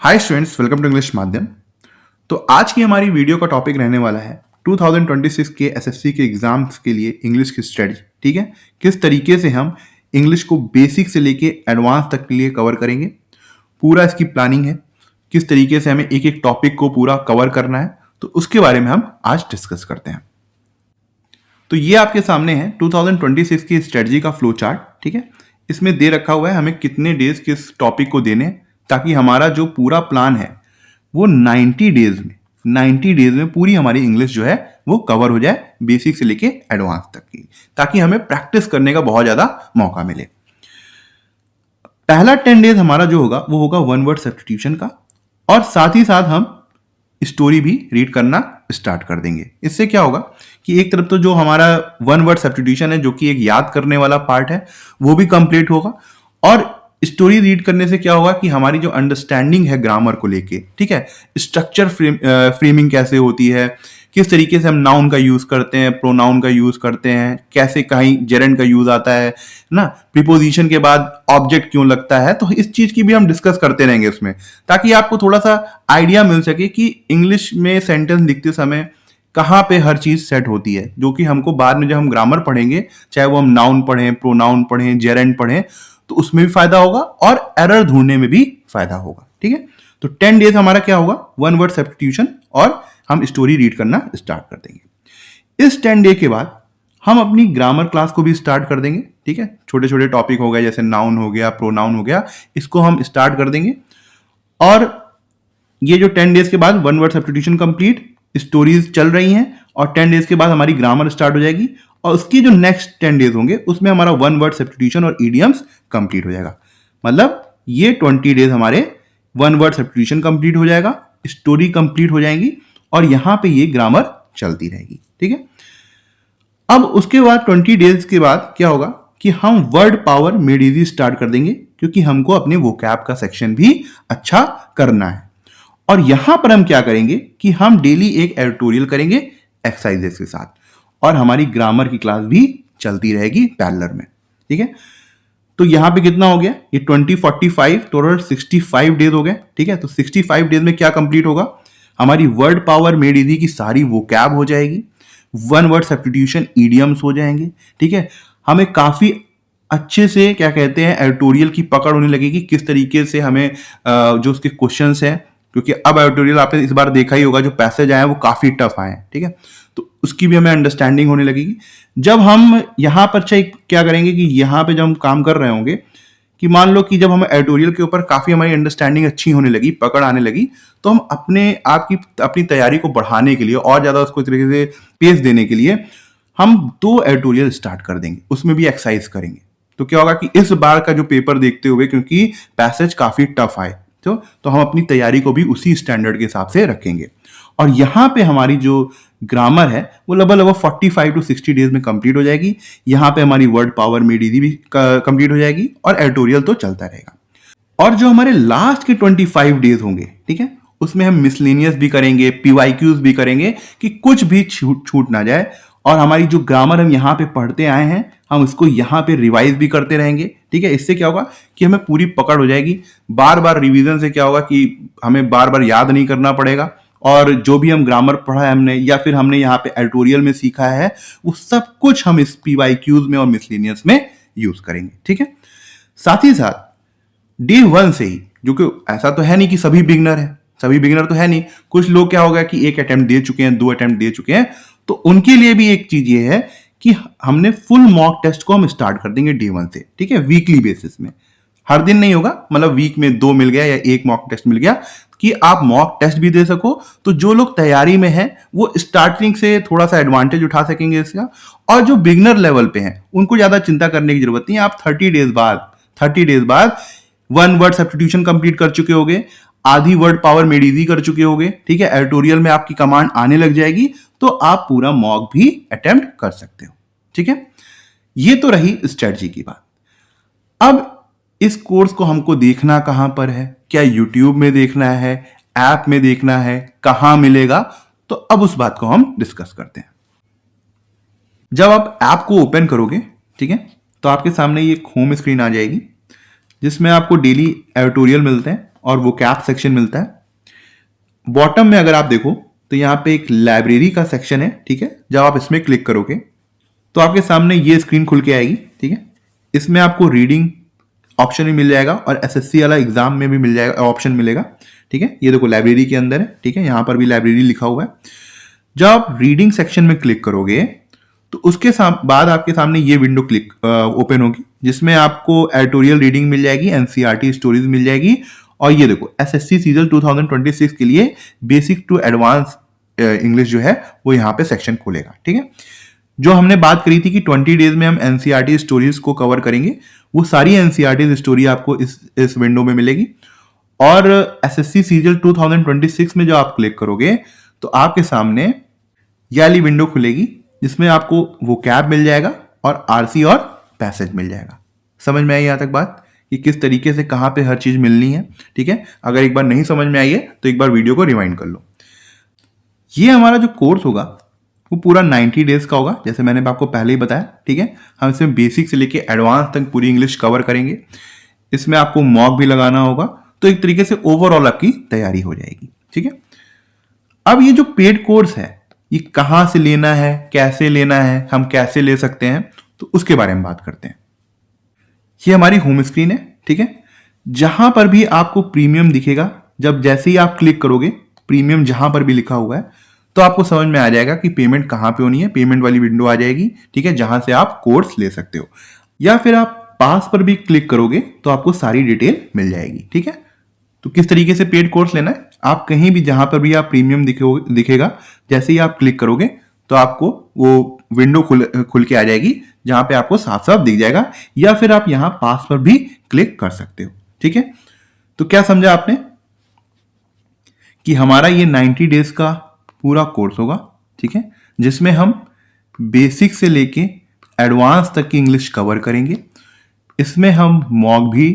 Hi students, welcome to English Madhyam. तो आज की हमारी वीडियो का टॉपिक रहने वाला है 2026 के एसएससी के एग्जाम्स के लिए इंग्लिश की स्ट्रेटजी। ठीक है, किस तरीके से हम इंग्लिश को बेसिक से लेके एडवांस तक के लिए कवर करेंगे, पूरा इसकी प्लानिंग है। किस तरीके से हमें एक एक टॉपिक को पूरा कवर करना है, तो उसके बारे में हम आज डिस्कस करते हैं। तो ये आपके सामने है 2026 की स्ट्रेटजी का फ्लो चार्ट। ठीक है, इसमें दे रखा हुआ है हमें कितने डेज किस टॉपिक को देने हैं, ताकि हमारा जो पूरा प्लान है वो 90 डेज में पूरी हमारी इंग्लिश जो है वो कवर हो जाए, बेसिक से लेके एडवांस तक की, ताकि हमें प्रैक्टिस करने का बहुत ज्यादा मौका मिले। पहला 10 डेज हमारा जो होगा वो होगा वन वर्ड सब्स्टिट्यूशन का, और साथ ही साथ हम स्टोरी भी रीड करना स्टार्ट कर देंगे। इससे क्या होगा कि एक तरफ तो जो हमारा वन वर्ड सब्स्टिट्यूशन है, जो कि एक याद करने वाला पार्ट है, वो भी कंप्लीट होगा, और स्टोरी रीड करने से क्या होगा कि हमारी जो अंडरस्टैंडिंग है ग्रामर को लेके, ठीक है, स्ट्रक्चर फ्रेमिंग कैसे होती है, किस तरीके से हम नाउन का यूज करते हैं, प्रोनाउन का यूज करते हैं, कैसे कहीं जेरेंड का यूज आता है ना, प्रीपोजिशन के बाद ऑब्जेक्ट क्यों लगता है, तो इस चीज की भी हम डिस्कस करते रहेंगे उसमें, ताकि आपको थोड़ा सा आइडिया मिल सके कि इंग्लिश में सेंटेंस लिखते समय कहाँ पे हर चीज सेट होती है, जो कि हमको बाद में जब हम ग्रामर पढ़ेंगे, चाहे वो हम नाउन पढ़ें, प्रोनाउन पढ़ें, जेरेंड पढ़ें, तो उसमें भी फायदा होगा और एरर ढूंढने में भी फायदा होगा। ठीक है, तो 10 डेज हमारा क्या होगा, वन वर्ड सब्स्टिट्यूशन, और हम स्टोरी रीड करना स्टार्ट कर देंगे। इस 10 डे के बाद हम अपनी ग्रामर क्लास को भी स्टार्ट कर देंगे। ठीक है, छोटे छोटे टॉपिक हो गए, जैसे नाउन हो गया, प्रोनाउन हो गया, इसको हम स्टार्ट कर देंगे। और ये जो 10 डेज के बाद one word substitution complete, stories चल रही हैं, और 10 डेज के बाद हमारी ग्रामर स्टार्ट हो जाएगी, और उसकी जो नेक्स्ट 10 डेज होंगे उसमें हमारा वन वर्ड सब्स्टिट्यूशन और ईडियम्स कंप्लीट हो जाएगा। मतलब ये 20 डेज हमारे वन वर्ड सब्स्टिट्यूशन कंप्लीट हो जाएगा, स्टोरी कंप्लीट हो जाएगी, और यहां पे ये ग्रामर चलती रहेगी। ठीक है, अब उसके बाद 20 डेज के बाद क्या होगा कि हम word power made easy start कर देंगे, क्योंकि हमको अपने वोकैब का सेक्शन भी अच्छा करना है। और यहां पर हम क्या करेंगे कि हम डेली एक एडिटोरियल करेंगे एक्सरसाइजेस के साथ, और हमारी ग्रामर की क्लास भी चलती रहेगी पैरेलल में। ठीक है, तो यहां पे कितना हो गया, ये 20 45 टोटल 65 डेज हो गए। ठीक है, तो 65 डेज में क्या कंप्लीट होगा, हमारी वर्ड पावर मेड इजी की सारी वोकैब हो जाएगी, वन वर्ड सब्स्टिट्यूशन ईडियम्स हो जाएंगे। ठीक है, हमें काफी अच्छे से क्या कहते हैं एडिटोरियल की पकड़ होने लगेगी, किस तरीके से हमें जो उसके क्वेश्चंस हैं, क्योंकि अब एडिटोरियल आपने इस बार देखा ही होगा, जो पैसेज आए हैं वो काफी टफ आए हैं। ठीक है, तो उसकी भी हमें अंडरस्टैंडिंग होने लगेगी। जब हम यहां पर चाहे क्या करेंगे कि यहां पे जब हम काम कर रहे होंगे, कि मान लो कि जब हम एडिटोरियल के ऊपर काफी हमारी अंडरस्टैंडिंग अच्छी होने लगी, पकड़ आने लगी, तो हम अपने आप की अपनी तैयारी को बढ़ाने के लिए और ज्यादा उसको इस तरीके से पेस देने के लिए हम 2 एडिटोरियल स्टार्ट कर देंगे, उसमें भी एक्सरसाइज करेंगे। तो क्या होगा कि इस बार का जो पेपर देखते हुए, क्योंकि पैसेज काफी टफ आए, तो हम अपनी तैयारी को भी उसी स्टैंडर्ड के हिसाब से रखेंगे। और यहां पे हमारी जो ग्रामर है वो लगभग 45 टू 60 डेज में कंप्लीट हो जाएगी। यहां पे हमारी वर्ड पावर मेड इजी भी कंप्लीट हो जाएगी, और एडिटोरियल तो चलता रहेगा। और जो हमारे लास्ट के 25 डेज होंगे, ठीक है, उसमें हम मिसलेनियस भी करेंगे, पीवाईक्यूज भी करेंगे, कि कुछ भी छूट ना जाए, और हमारी जो ग्रामर हम यहाँ पे पढ़ते आए हैं हम उसको यहाँ पे रिवाइज भी करते रहेंगे। ठीक है, इससे क्या होगा कि हमें पूरी पकड़ हो जाएगी। बार बार रिवीजन से क्या होगा कि हमें बार बार याद नहीं करना पड़ेगा, और जो भी हम ग्रामर पढ़ा है हमने, या फिर हमने यहाँ पे एडिटोरियल में सीखा है, वो सब कुछ हम इस पीवाईक्यूज में और मिसलेनियस में यूज करेंगे। ठीक है, साथ ही साथ डे 1 से ही, जो कि ऐसा तो है नहीं कि सभी बिगनर है, सभी बिगनर तो है नहीं, कुछ लोग क्या होगा कि एक अटेम्प्ट दे चुके हैं, 2 अटेम्प्ट दे चुके हैं, तो उनके लिए भी एक चीज ये है कि हमने फुल मॉक टेस्ट को हम स्टार्ट कर देंगे डे 1 से। ठीक है, वीकली बेसिस में, हर दिन नहीं होगा, मतलब वीक में 2 मिल गया या 1 मॉक टेस्ट मिल गया, कि आप मॉक टेस्ट भी दे सको। तो जो लोग तैयारी में हैं वो स्टार्टिंग से थोड़ा सा एडवांटेज उठा सकेंगे इसका, और जो बिगनर लेवल पे हैं उनको ज्यादा चिंता करने की जरूरत नहीं है। आप 30 डेज बाद वन वर्ड सब्स्टिट्यूशन कंप्लीट कर चुके होगे, आधी वर्ड पावर मेड इजी कर चुके होगे। ठीक है, एडिटोरियल में आपकी कमांड आने लग जाएगी, तो आप पूरा मॉक भी अटेम्प्ट कर सकते हो। ठीक है, ये तो रही स्ट्रेटजी की बात। अब इस कोर्स को हमको देखना कहां पर है, क्या यूट्यूब में देखना है, ऐप में देखना है, कहां मिलेगा, तो अब उस बात को हम डिस्कस करते हैं। जब आप ऐप को ओपन करोगे, ठीक है, तो आपके सामने ये होम स्क्रीन आ जाएगी, जिसमें आपको डेली एडिटोरियल मिलते हैं, और वो कैप सेक्शन मिलता है। बॉटम में अगर आप देखो तो यहाँ पे एक लाइब्रेरी का सेक्शन है, ठीक है। जब आप इसमें क्लिक करोगे तो आपके सामने ये स्क्रीन खुल के आएगी, ठीक है। इसमें आपको रीडिंग ऑप्शन भी मिल जाएगा और एसएससी वाला एग्जाम में भी मिल जाएगा, ऑप्शन मिलेगा, ठीक है। ये देखो लाइब्रेरी के अंदर है, ठीक है। यहाँ पर भी लाइब्रेरी लिखा हुआ है। जब आप रीडिंग सेक्शन में क्लिक करोगे तो उसके बाद आपके सामने ये विंडो ओपन होगी, जिसमें आपको एडिटोरियल रीडिंग मिल जाएगी, एनसीईआरटी स्टोरीज मिल जाएगी, और ये देखो एसएससी सीजन 2026 के लिए बेसिक टू एडवांस इंग्लिश जो है वो यहाँ पे सेक्शन खुलेगा, ठीक है। जो हमने बात करी थी कि 20 डेज में हम एनसीईआरटी स्टोरीज को कवर करेंगे, वो सारी एनसीईआरटी स्टोरी आपको इस विंडो में मिलेगी। और एसएससी सीजन 2026 में जो आप क्लिक करोगे तो आपके सामने ये वाली विंडो खुलेगी, जिसमें आपको वो कैब मिल जाएगा और आरसी और पैसेज मिल जाएगा। समझ में आई यहाँ तक बात कि किस तरीके से कहाँ पे हर चीज मिलनी है, ठीक है। अगर एक बार नहीं समझ में आई है तो एक बार वीडियो को रिवाइंड कर लो। ये हमारा जो कोर्स होगा वो पूरा 90 डेज का होगा, जैसे मैंने आपको पहले ही बताया, ठीक है। हम इसमें बेसिक से लेके एडवांस तक पूरी इंग्लिश कवर करेंगे। इसमें आपको मॉक भी लगाना होगा, तो एक तरीके से ओवरऑल आपकी तैयारी हो जाएगी, ठीक है। अब ये जो पेड कोर्स है ये कहाँ से लेना है, कैसे लेना है, हम कैसे ले सकते हैं, तो उसके बारे में बात करते हैं। ये हमारी होम स्क्रीन है, ठीक है। जहां पर भी आपको प्रीमियम दिखेगा, जब जैसे ही आप क्लिक करोगे प्रीमियम जहां पर भी लिखा हुआ है तो आपको समझ में आ जाएगा कि पेमेंट कहां पे होनी है। पेमेंट वाली विंडो आ जाएगी, ठीक है, जहां से आप कोर्स ले सकते हो। या फिर आप पास पर भी क्लिक करोगे तो आपको सारी डिटेल मिल जाएगी, ठीक है। तो किस तरीके से पेड कोर्स लेना है, आप कहीं भी जहां पर भी आप प्रीमियम दिखेगा, जैसे ही आप क्लिक करोगे तो आपको वो विंडो खुल के आ जाएगी, जहां पे आपको साफ साफ दिख जाएगा। या फिर आप यहां पास पर भी क्लिक कर सकते हो, ठीक है। तो क्या समझा आपने कि हमारा ये 90 डेज का पूरा कोर्स होगा, ठीक है, जिसमें हम बेसिक से लेके एडवांस तक की इंग्लिश कवर करेंगे। इसमें हम मॉक भी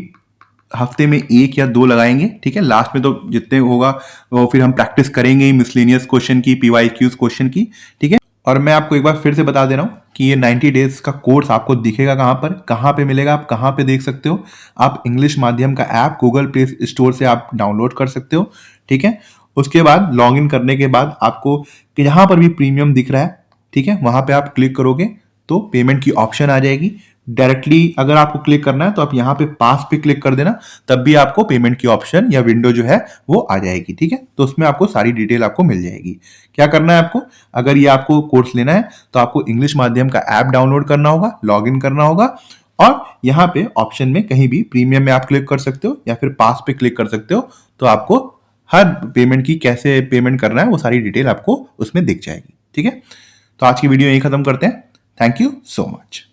हफ्ते में 1 या 2 लगाएंगे, ठीक है। लास्ट में तो जितने होगा वो फिर हम प्रैक्टिस करेंगे ही, मिसलेनियस क्वेश्चन की, पीवाईक्यूज क्वेश्चन की, ठीक है। और मैं आपको एक बार फिर से बता दे रहा हूं कि ये 90 डेज का कोर्स आपको दिखेगा कहां पे मिलेगा, आप कहां पे देख सकते हो। आप इंग्लिश माध्यम का ऐप गूगल प्ले स्टोर से आप डाउनलोड कर सकते हो, ठीक है। उसके बाद लॉग इन करने के बाद आपको जहां पर भी प्रीमियम दिख रहा है, ठीक है, वहां पे आप क्लिक करोगे तो पेमेंट की ऑप्शन आ जाएगी। डायरेक्टली अगर आपको क्लिक करना है तो आप यहाँ पे पास पे क्लिक कर देना, तब भी आपको पेमेंट की ऑप्शन या विंडो जो है वो आ जाएगी, ठीक है। तो उसमें आपको सारी डिटेल आपको मिल जाएगी। क्या करना है आपको, अगर ये आपको कोर्स लेना है तो आपको इंग्लिश माध्यम का ऐप डाउनलोड करना होगा, लॉग इन करना होगा, और यहाँ पे ऑप्शन में कहीं भी प्रीमियम में आप क्लिक कर सकते हो या फिर पास पे क्लिक कर सकते हो। तो आपको हर पेमेंट की कैसे पेमेंट करना है वो सारी डिटेल आपको उसमें दिख जाएगी, ठीक है। तो आज की वीडियो यही खत्म करते हैं। Thank you so much.